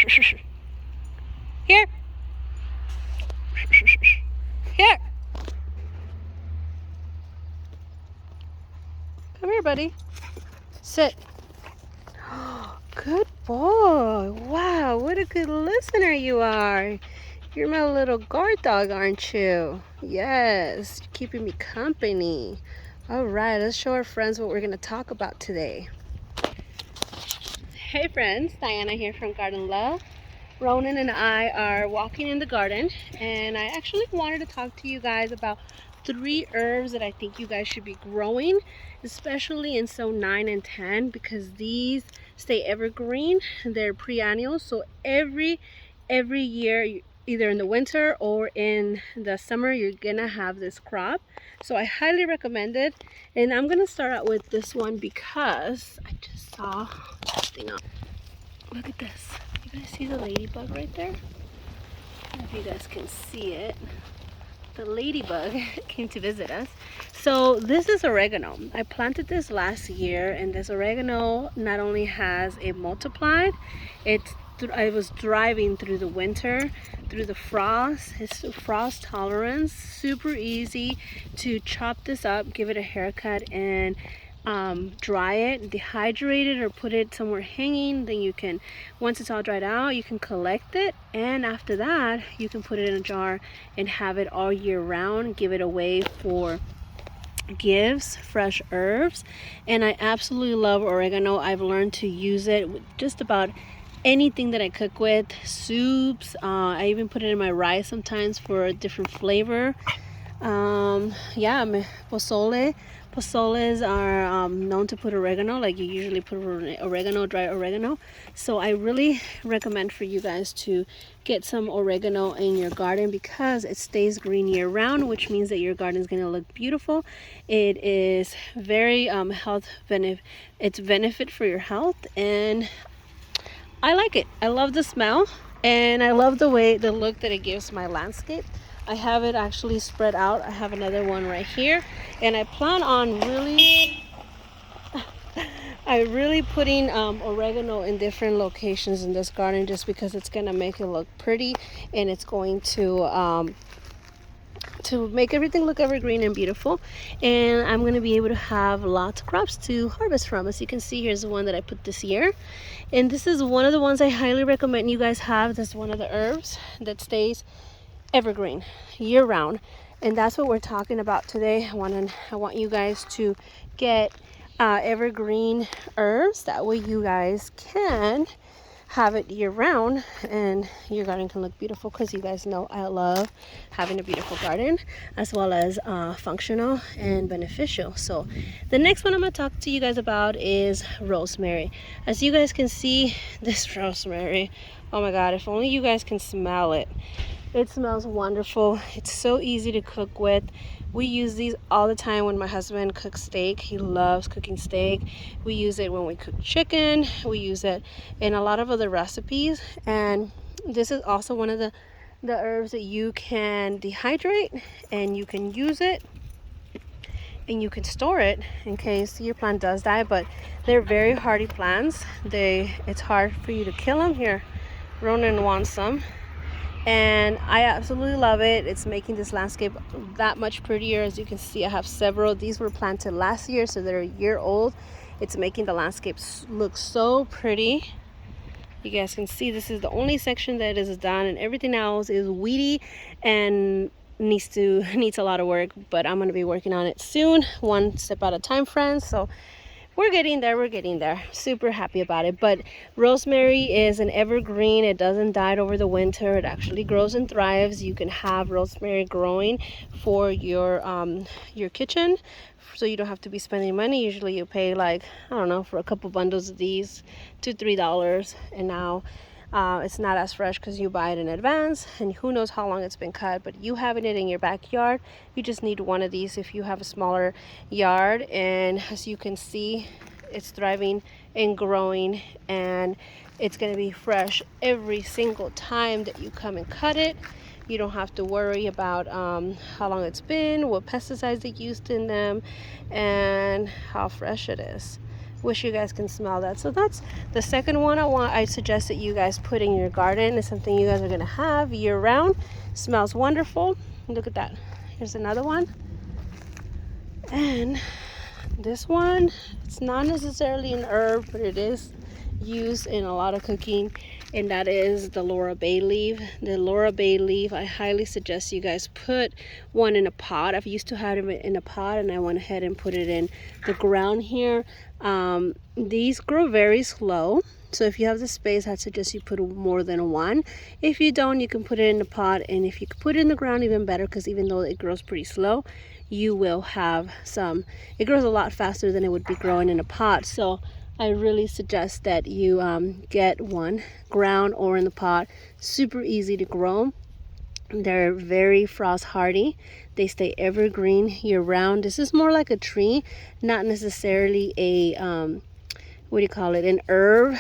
Here. Here. Come here, buddy. Sit. Good boy. Wow, what a good listener you are. You're my little guard dog, aren't you? Yes, you're keeping me company. All right, let's show our friends what we're going to talk about today. Hey friends, Diana here from Garden Love. Ronan and I are walking in the garden, and I actually wanted to talk to you guys about 3 herbs that I think you guys should be growing, especially in zone 9 and 10, because these stay evergreen. They're perennial, so every year, either in the winter or in the summer, you're gonna have this crop. So I highly recommend it, and I'm gonna start out with this one because I just saw something on. Look at this. You guys see the ladybug right there? I don't know if you guys can see it. The ladybug came to visit us. So this is oregano. I planted this last year, and this oregano not only has it multiplied, I was driving through the winter, through the frost. It's frost tolerance, super easy to chop this up, give it a haircut, and dry it, dehydrate it, or put it somewhere hanging. Then you can, once it's all dried out, you can collect it, and after that you can put it in a jar and have it all year round. Give it away for gifts, fresh herbs. And I absolutely love oregano. I've learned to use it with just about anything that I cook with, soups. I even put it in my rice sometimes for a different flavor. Yeah, pozole. Pozoles are known to put oregano, like you usually put oregano, dry oregano. So I really recommend for you guys to get some oregano in your garden because it stays green year round, which means that your garden is going to look beautiful. It is very it's benefit for your health, and I like it. I love the smell, and I love the look that it gives my landscape. I have it actually spread out. I have another one right here, and I plan on really putting oregano in different locations in this garden, just because it's gonna make it look pretty, and it's going to make everything look evergreen and beautiful. And I'm going to be able to have lots of crops to harvest from. As you can see, here's the one that I put this year, and this is one of the ones I highly recommend you guys have. This is one of the herbs that stays evergreen year round, and that's what we're talking about today. I want you guys to get evergreen herbs. That way you guys can have it year round, and your garden can look beautiful, because you guys know I love having a beautiful garden, as well as functional and beneficial. So the next one I'm going to talk to you guys about is rosemary. As you guys can see, this rosemary, oh my god, if only you guys can smell it. It smells wonderful. It's so easy to cook with. We use these all the time when my husband cooks steak. He loves cooking steak. We use it when we cook chicken. We use it in a lot of other recipes. And this is also one of the herbs that you can dehydrate, and you can use it, and you can store it in case your plant does die. But they're very hardy plants. It's hard for you to kill them. Here, Ronan wants some. And I absolutely love it. It's making this landscape that much prettier. As you can see, I have several. These were planted last year, so they're a year old. It's making the landscape look so pretty. You guys can see this is the only section that is done, and everything else is weedy and needs a lot of work. But I'm going to be working on it soon, one step at a time, friends. So we're getting there. Super happy about it. But rosemary is an evergreen. It doesn't die over the winter. It actually grows and thrives. You can have rosemary growing for your kitchen, so you don't have to be spending money. Usually you pay, like, I don't know, for a couple bundles of these, $2-3. And now it's not as fresh because you buy it in advance, and who knows how long it's been cut. But you having it in your backyard, you just need one of these if you have a smaller yard. And as you can see, it's thriving and growing, and it's going to be fresh every single time that you come and cut it. You don't have to worry about how long it's been, what pesticides they used in them, and how fresh it is. Wish you guys can smell that. So that's the second one I suggest that you guys put in your garden. It's something you guys are gonna have year round. Smells wonderful. Look at that. Here's another one. And this one, it's not necessarily an herb, but it is used in a lot of cooking, and that is the Laurel bay leaf. The Laurel bay leaf, I highly suggest you guys put one in a pot. I've used to have it in a pot, and I went ahead and put it in the ground here. These grow very slow, so if you have the space, I suggest you put more than one. If you don't, you can put it in the pot, and if you put it in the ground, even better, because even though it grows pretty slow, you will have some. It grows a lot faster than it would be growing in a pot. So I really suggest that you get one ground or in the pot. Super easy to grow. They're very frost hardy. They stay evergreen year round. This is more like a tree, not necessarily a what do you call it, an herb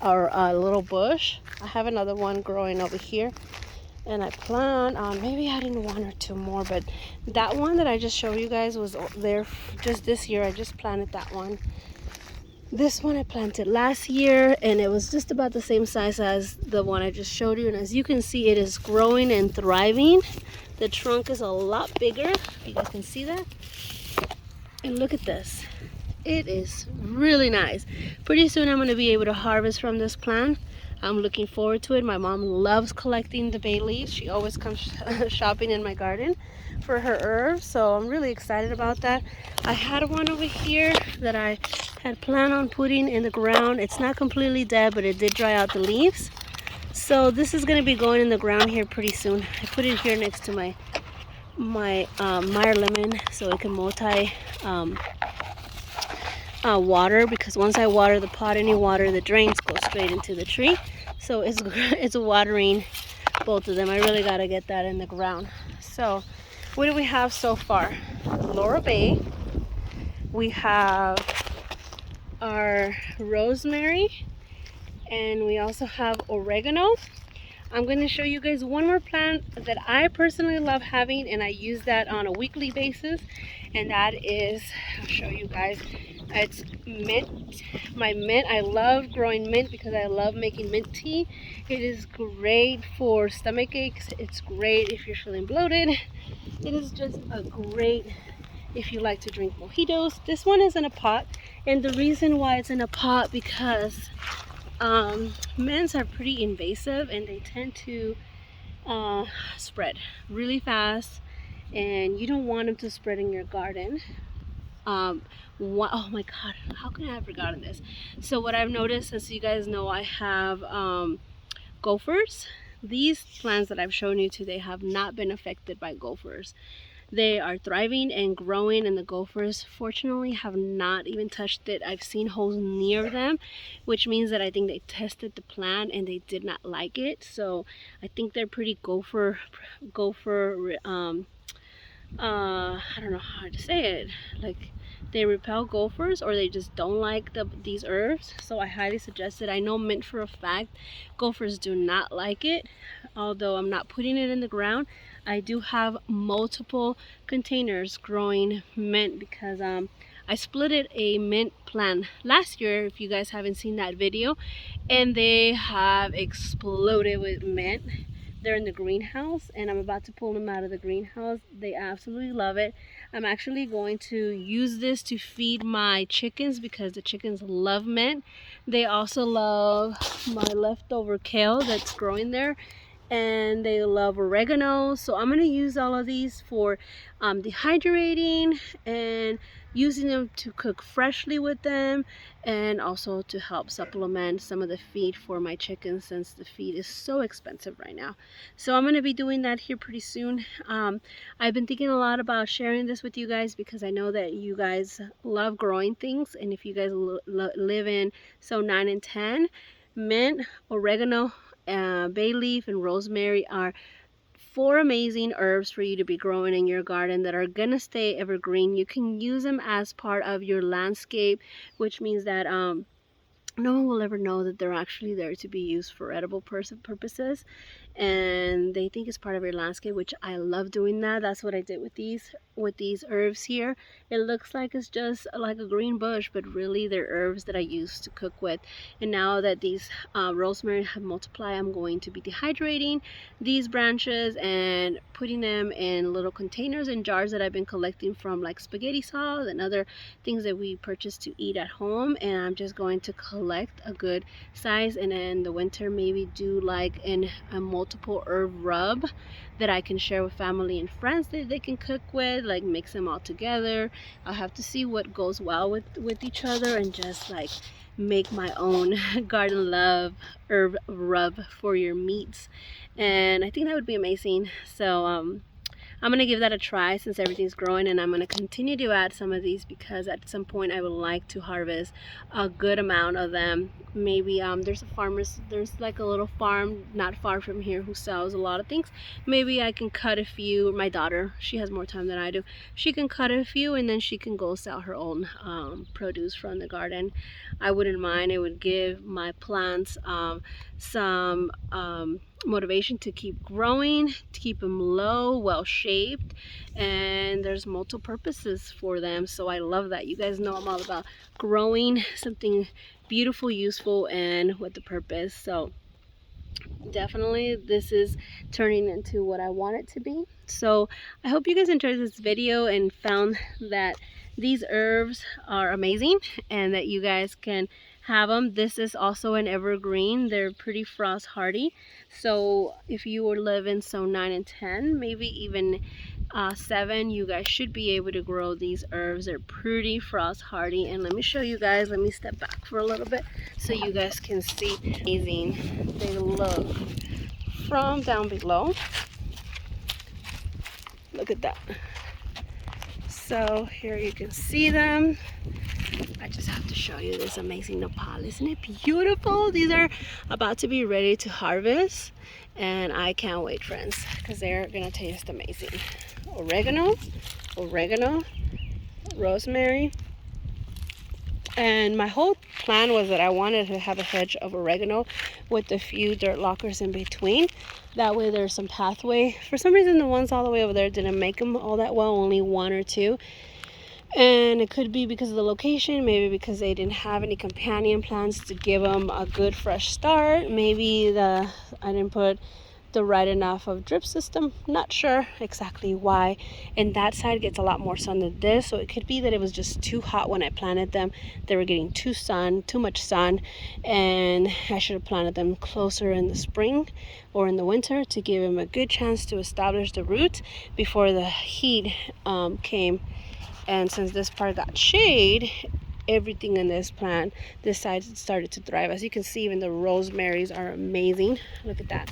or a little bush. I have another one growing over here, and I plan on maybe adding one or two more, but that one that I just showed you guys was there just this year. I just planted that one. This one I planted last year, and it was just about the same size as the one I just showed you, and as you can see, it is growing and thriving. The trunk is a lot bigger, if you guys can see that. And look at this. It is really nice. Pretty soon I'm going to be able to harvest from this plant. I'm looking forward to it. My mom loves collecting the bay leaves. She always comes shopping in my garden for her herbs, so I'm really excited about that. I had one over here that I had planned on putting in the ground. It's not completely dead, but it did dry out the leaves. So this is going to be going in the ground here pretty soon. I put it here next to my Meyer lemon, so it can multi water, because once I water the pot, any water that drains goes straight into the tree. So it's watering both of them. I really got to get that in the ground. So what do we have so far? Laurel bay. We have our rosemary, and we also have oregano. I'm going to show you guys one more plant that I personally love having, and I use that on a weekly basis, and that is, I'll show you guys, it's mint. My mint, I love growing mint because I love making mint tea. It is great for stomach aches. It's great if you're feeling bloated. It is just a great if you like to drink mojitos. This one is in a pot, and the reason why it's in a pot, because mints are pretty invasive, and they tend to spread really fast, and you don't want them to spread in your garden. Oh my god, how can I have forgotten this? So what I've noticed, as you guys know, I have gophers. These plants that I've shown you today have not been affected by gophers. They are thriving and growing, and the gophers fortunately have not even touched it. I've seen holes near them, which means that I think they tested the plant and they did not like it. So I think they're pretty gopher I don't know how to say it, like they repel gophers, or they just don't like these herbs. So I highly suggest it. I know mint for a fact gophers do not like it, although I'm not putting it in the ground. I do have multiple containers growing mint because I splitted a mint plant last year, if you guys haven't seen that video, and they have exploded with mint. They're in the greenhouse, and I'm about to pull them out of the greenhouse. They absolutely love it. I'm actually going to use this to feed my chickens because the chickens love mint. They also love my leftover kale that's growing there, and they love oregano. So I'm going to use all of these for dehydrating and using them to cook freshly with them, and also to help supplement some of the feed for my chickens, since the feed is so expensive right now. So I'm going to be doing that here pretty soon. I've been thinking a lot about sharing this with you guys because I know that you guys love growing things, and if you guys live in zone 9 and 10, mint, oregano, bay leaf, and rosemary are 4 amazing herbs for you to be growing in your garden that are gonna stay evergreen. You can use them as part of your landscape, which means that no one will ever know that they're actually there to be used for edible purposes, and they think it's part of your landscape, which I love doing that. That's what I did with these with these herbs here. It looks like it's just like a green bush, but really they're herbs that I used to cook with. And now that these rosemary have multiplied, I'm going to be dehydrating these branches and putting them in little containers and jars that I've been collecting from like spaghetti sauce and other things that we purchase to eat at home. And I'm just going to collect a good size, and in the winter maybe do like a multiple herb rub that I can share with family and friends that they can cook with, like mix them all together. I'll have to see what goes well with each other, and just like make my own garden love herb rub for your meats. And I think that would be amazing. So I'm gonna give that a try since everything's growing, and I'm gonna continue to add some of these because at some point I would like to harvest a good amount of them. Maybe there's like a little farm not far from here who sells a lot of things. Maybe I can cut a few. My daughter, she has more time than I do. She can cut a few and then she can go sell her own produce from the garden. I wouldn't mind. It would give my plants some motivation to keep growing, to keep them low, well shaped, and there's multiple purposes for them. So I love that. You guys know I'm all about growing something beautiful, useful, and with the purpose. So definitely this is turning into what I want it to be. So I hope you guys enjoyed this video and found that these herbs are amazing and that you guys can have them. This is also an evergreen. They're pretty frost hardy. So if you were living zone 9 and 10, maybe even 7, you guys should be able to grow these herbs. They're pretty frost hardy. And let me show you guys. Let me step back for a little bit so you guys can see how amazing they look from down below. Look at that. So here you can see them. I just have to show you this amazing nopal. Isn't it beautiful? These are about to be ready to harvest, and I can't wait, friends, because they're gonna taste amazing. Oregano, rosemary, and my whole plan was that I wanted to have a hedge of oregano with a few dirt lockers in between. That way there's some pathway. For some reason the ones all the way over there didn't make them all that well, only 1 or 2. And it could be because of the location, maybe because they didn't have any companion plants to give them a good fresh start. Maybe I didn't put the right enough of drip system. Not sure exactly why. And that side gets a lot more sun than this, so it could be that it was just too hot when I planted them. They were getting too much sun, and I should have planted them closer in the spring or in the winter to give them a good chance to establish the roots before the heat came. And since this part got shade, everything in this plant, this side started to thrive. As you can see, even the rosemaries are amazing. Look at that.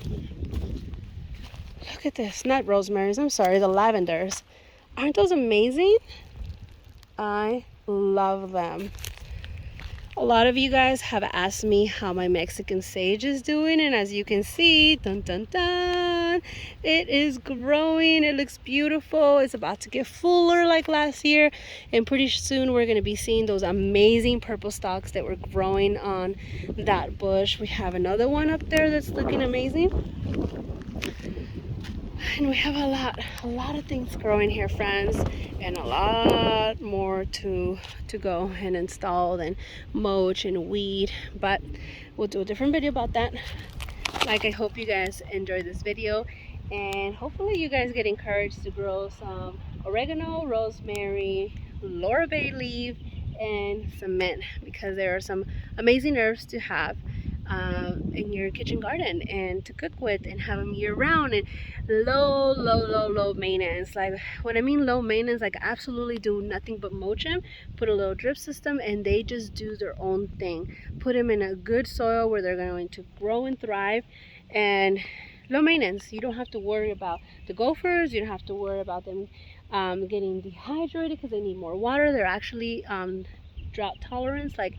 Look at this. Not rosemaries, I'm sorry, the lavenders. Aren't those amazing? I love them. A lot of you guys have asked me how my Mexican sage is doing, and as you can see, dun dun dun, it is growing. It looks beautiful. It's about to get fuller like last year, and pretty soon we're going to be seeing those amazing purple stalks that were growing on that bush. We have another one up there that's looking amazing. And we have a lot of things growing here, friends, and a lot more to go and install and mulch and weed, but we'll do a different video about that. Like, I hope you guys enjoyed this video, and hopefully you guys get encouraged to grow some oregano, rosemary, laurel bay leaf, and some mint, because there are some amazing herbs to have in your kitchen garden and to cook with and have them year round, and low maintenance. Like, when I mean low maintenance, like absolutely do nothing but mulch them, put a little drip system, and they just do their own thing. Put them in a good soil where they're going to grow and thrive, and low maintenance. You don't have to worry about the gophers. You don't have to worry about them getting dehydrated because they need more water. They're actually drought tolerance. Like,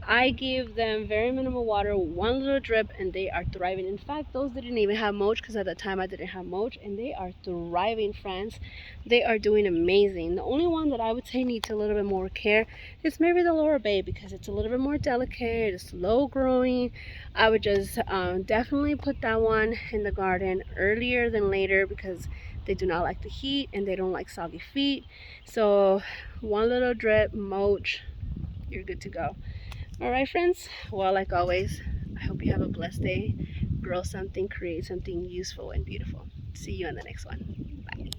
I give them very minimal water, 1 little drip, and they are thriving. In fact, those didn't even have mulch because at the time I didn't have mulch, and they are thriving, friends. They are doing amazing. The only one that I would say needs a little bit more care is maybe the Laurel Bay, because it's a little bit more delicate, it's slow growing. I would just definitely put that one in the garden earlier than later, because They do not like the heat and they don't like soggy feet. So one little drip, mulch, you're good to go. All right, friends. Well, like always, I hope you have a blessed day. Grow something, create something useful and beautiful. See you in the next one. Bye.